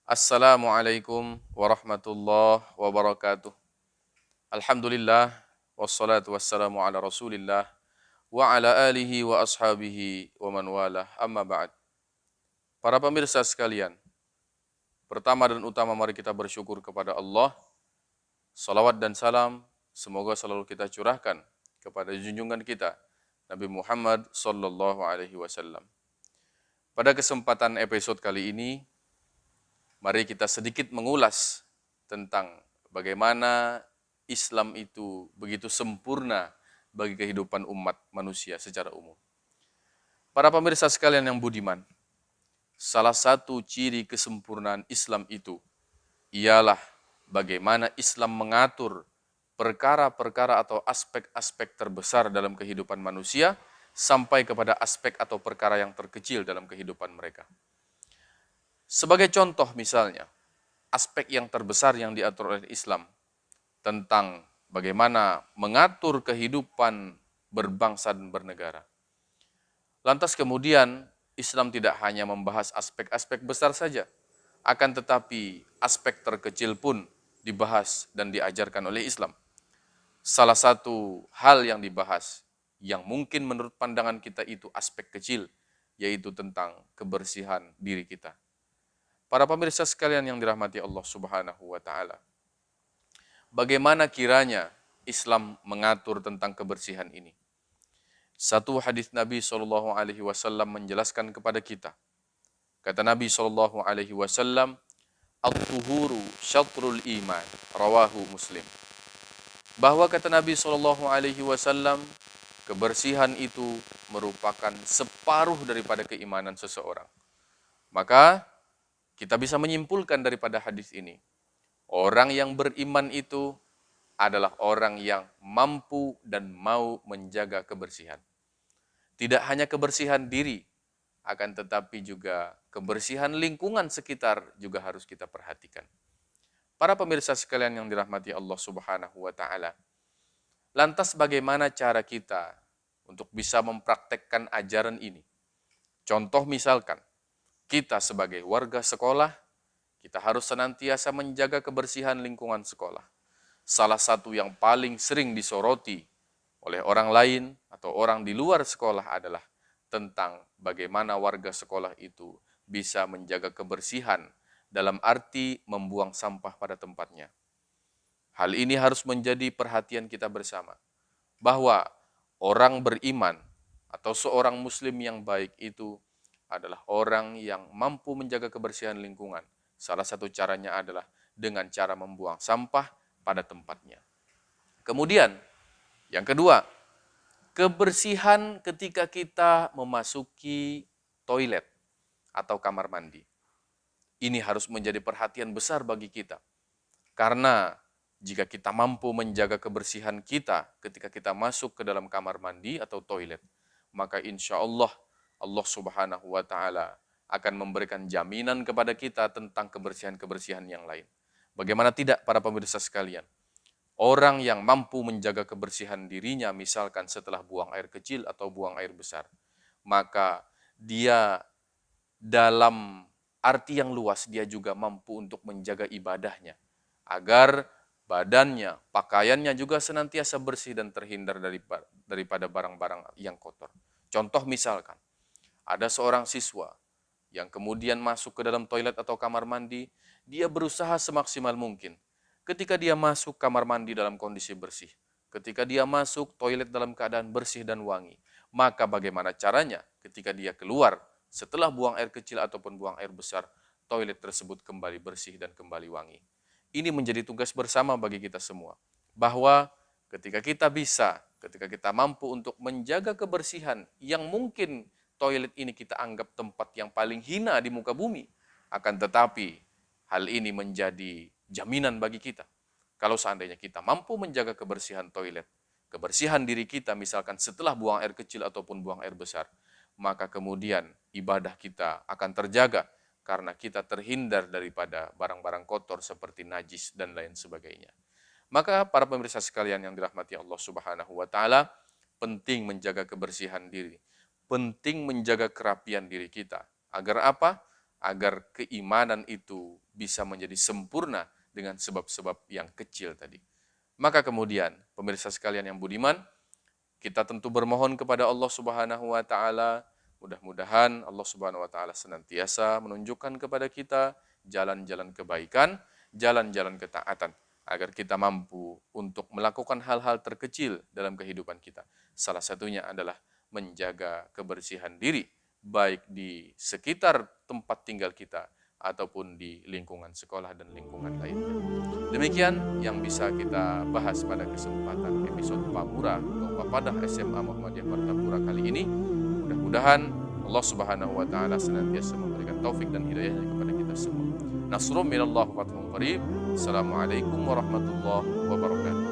Assalamualaikum warahmatullahi wabarakatuh. Alhamdulillah, wassalatu wassalamu ala rasulillah, wa ala alihi wa ashabihi wa man walah, amma ba'd. Para pemirsa sekalian, pertama dan utama mari kita bersyukur kepada Allah. Salawat dan salam semoga selalu kita curahkan kepada junjungan kita, Nabi Muhammad sallallahu alaihi wasallam. Pada kesempatan episode kali ini, mari kita sedikit mengulas tentang bagaimana Islam itu begitu sempurna bagi kehidupan umat manusia secara umum. Para pemirsa sekalian yang budiman, salah satu ciri kesempurnaan Islam itu ialah bagaimana Islam mengatur perkara-perkara atau aspek-aspek terbesar dalam kehidupan manusia sampai kepada aspek atau perkara yang terkecil dalam kehidupan mereka. Sebagai contoh misalnya, aspek yang terbesar yang diatur oleh Islam tentang bagaimana mengatur kehidupan berbangsa dan bernegara. Lantas kemudian Islam tidak hanya membahas aspek-aspek besar saja, akan tetapi aspek terkecil pun dibahas dan diajarkan oleh Islam. Salah satu hal yang dibahas yang mungkin menurut pandangan kita itu aspek kecil, yaitu tentang kebersihan diri kita. Para pemirsa sekalian yang dirahmati Allah Subhanahu wa taala. Bagaimana kiranya Islam mengatur tentang kebersihan ini? Satu hadis Nabi Shallallahu alaihi wasallam menjelaskan kepada kita. Kata Nabi Shallallahu alaihi wasallam, "At-tuhuru syatrul iman." Rawahu Muslim. Bahwa kata Nabi Shallallahu alaihi wasallam, kebersihan itu merupakan separuh daripada keimanan seseorang. Maka kita bisa menyimpulkan daripada hadis ini, orang yang beriman itu adalah orang yang mampu dan mau menjaga kebersihan. Tidak hanya kebersihan diri, akan tetapi juga kebersihan lingkungan sekitar juga harus kita perhatikan. Para pemirsa sekalian yang dirahmati Allah Subhanahu wa taala. Lantas bagaimana cara kita untuk bisa mempraktekkan ajaran ini? Contoh misalkan, kita sebagai warga sekolah, kita harus senantiasa menjaga kebersihan lingkungan sekolah. Salah satu yang paling sering disoroti oleh orang lain atau orang di luar sekolah adalah tentang bagaimana warga sekolah itu bisa menjaga kebersihan dalam arti membuang sampah pada tempatnya. Hal ini harus menjadi perhatian kita bersama, bahwa orang beriman atau seorang muslim yang baik itu adalah orang yang mampu menjaga kebersihan lingkungan. Salah satu caranya adalah dengan cara membuang sampah pada tempatnya. Kemudian, yang kedua, kebersihan ketika kita memasuki toilet atau kamar mandi. Ini harus menjadi perhatian besar bagi kita. Karena jika kita mampu menjaga kebersihan kita ketika kita masuk ke dalam kamar mandi atau toilet, maka insya Allah Subhanahu wa taala akan memberikan jaminan kepada kita tentang kebersihan-kebersihan yang lain. Bagaimana tidak para pemirsa sekalian? Orang yang mampu menjaga kebersihan dirinya misalkan setelah buang air kecil atau buang air besar, maka dia dalam arti yang luas dia juga mampu untuk menjaga ibadahnya agar badannya, pakaiannya juga senantiasa bersih dan terhindar daripada barang-barang yang kotor. Contoh misalkan, ada seorang siswa yang kemudian masuk ke dalam toilet atau kamar mandi, dia berusaha semaksimal mungkin. Ketika dia masuk kamar mandi dalam kondisi bersih, ketika dia masuk toilet dalam keadaan bersih dan wangi, maka bagaimana caranya ketika dia keluar setelah buang air kecil ataupun buang air besar, toilet tersebut kembali bersih dan kembali wangi. Ini menjadi tugas bersama bagi kita semua, bahwa ketika kita mampu untuk menjaga kebersihan yang mungkin toilet ini kita anggap tempat yang paling hina di muka bumi, akan tetapi hal ini menjadi jaminan bagi kita. Kalau seandainya kita mampu menjaga kebersihan toilet, kebersihan diri kita misalkan setelah buang air kecil ataupun buang air besar, maka kemudian ibadah kita akan terjaga karena kita terhindar daripada barang-barang kotor seperti najis dan lain sebagainya. Maka para pemirsa sekalian yang dirahmati Allah Subhanahu wa taala, penting menjaga kebersihan diri, penting menjaga kerapian diri kita. Agar apa? agar keimanan itu bisa menjadi sempurna dengan sebab-sebab yang kecil tadi. Maka kemudian, pemirsa sekalian yang budiman, kita tentu bermohon kepada Allah Subhanahu wa taala, mudah-mudahan Allah Subhanahu wa taala senantiasa menunjukkan kepada kita jalan-jalan kebaikan, jalan-jalan ketaatan agar kita mampu untuk melakukan hal-hal terkecil dalam kehidupan kita. Salah satunya adalah menjaga kebersihan diri, baik di sekitar tempat tinggal kita ataupun di lingkungan sekolah dan lingkungan lainnya. Demikian yang bisa kita bahas pada kesempatan episode Pamura atau Papadah SMA Muhammadiyah Martapura kali ini. Mudah-mudahan Allah Subhanahu wa taala senantiasa memberikan taufik dan hidayahnya kepada kita semua. Nasrum minallah wa fathun qarib. Assalamualaikum warahmatullahi wabarakatuh.